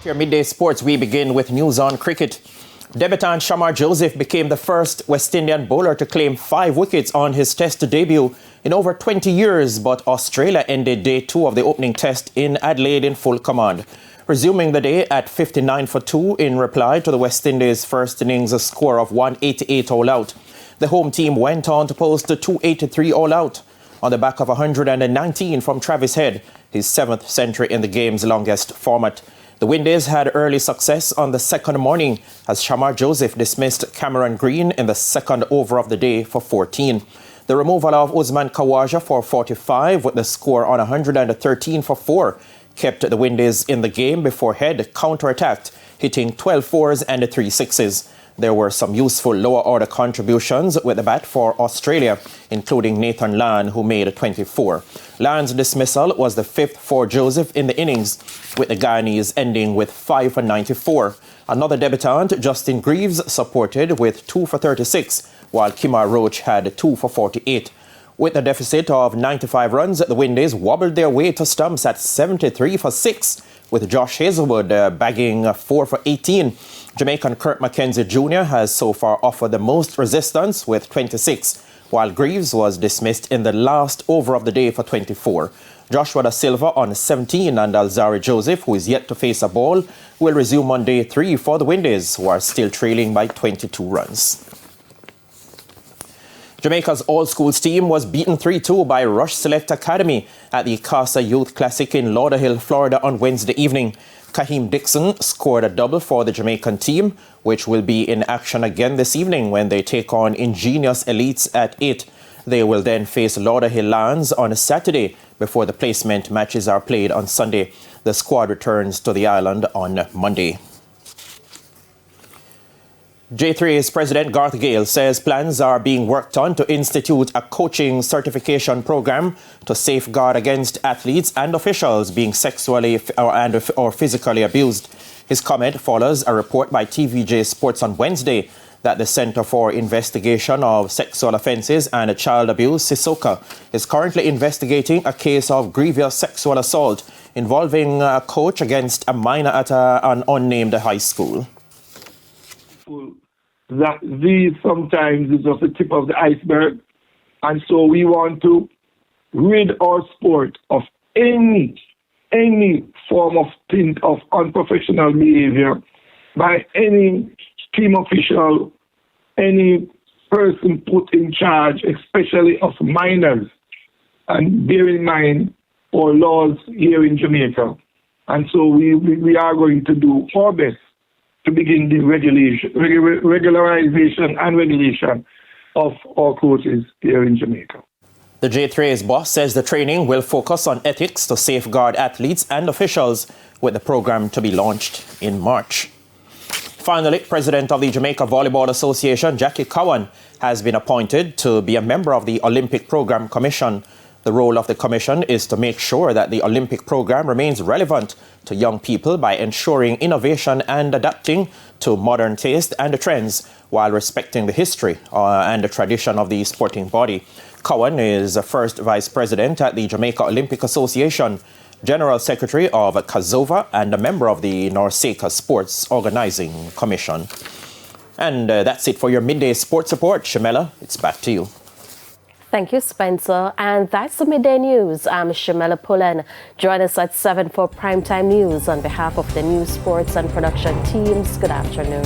Here, Midday Sports, we begin with news on cricket. Debutant Shamar Joseph became the first West Indian bowler to claim 5 wickets on his test debut in over 20 years, but Australia ended day 2 of the opening test in Adelaide in full command. Resuming the day at 59 for 2 in reply to the West Indies' first innings a score of 188 all out. The home team went on to post a 283 all out on the back of 119 from Travis Head, his 7th century in the game's longest format. The Windies had early success on the second morning as Shamar Joseph dismissed Cameron Green in the second over of the day for 14. The removal of Usman Khawaja for 45 with the score on 113 for 4 kept the Windies in the game before Head counter-attacked, hitting 12 fours and 3 sixes. There were some useful lower-order contributions with the bat for Australia, including Nathan Lyon, who made 24. Lyon's dismissal was the 5th for Joseph in the innings, with the Guyanese ending with 5 for 94. Another debutant, Justin Greaves, supported with 2 for 36, while Kimar Roach had 2 for 48. With a deficit of 95 runs, the Windies wobbled their way to stumps at 73 for 6, with Josh Hazelwood bagging 4 for 18. Jamaican Kurt Mackenzie Jr. has so far offered the most resistance with 26, while Greaves was dismissed in the last over of the day for 24. Joshua Da Silva on 17 and Alzari Joseph, who is yet to face a ball, will resume on day 3 for the Windies, who are still trailing by 22 runs. Jamaica's all-schools team was beaten 3-2 by Rush Select Academy at the Casa Youth Classic in Lauderhill, Florida on Wednesday evening. Kaheem Dixon scored a double for the Jamaican team, which will be in action again this evening when they take on Ingenious Elites at 8. They will then face Lauderhill Lions on a Saturday before the placement matches are played on Sunday. The squad returns to the island on Monday. J3's President Garth Gale says plans are being worked on to institute a coaching certification program to safeguard against athletes and officials being sexually or physically abused. His comment follows a report by TVJ Sports on Wednesday that the Center for Investigation of Sexual Offences and Child Abuse, CISOCA, is currently investigating a case of grievous sexual assault involving a coach against a minor at an unnamed high school. That these sometimes is just the tip of the iceberg, and so we want to rid our sport of any form of tint of unprofessional behavior by any team official, any person put in charge, especially of minors, and bear in mind our laws here in Jamaica. And so we are going to do our best to begin the regularization and regulation of our coaches here in Jamaica. The J3's boss says the training will focus on ethics to safeguard athletes and officials, with the program to be launched in March. Finally, President of the Jamaica Volleyball Association, Jackie Cowan, has been appointed to be a member of the Olympic Program Commission. The role of the commission is to make sure that the Olympic program remains relevant to young people by ensuring innovation and adapting to modern taste and trends while respecting the history and the tradition of the sporting body. Cowan is the first vice president at the Jamaica Olympic Association, general secretary of CASOVA, and a member of the NORSECA Sports Organizing Commission. And that's it for your Midday Sports Report. Shamela, it's back to you. Thank you, Spencer. And that's the Midday News. I'm Shamela Pullen. Join us at 7 for Primetime News. On behalf of the news, sports and production teams, good afternoon.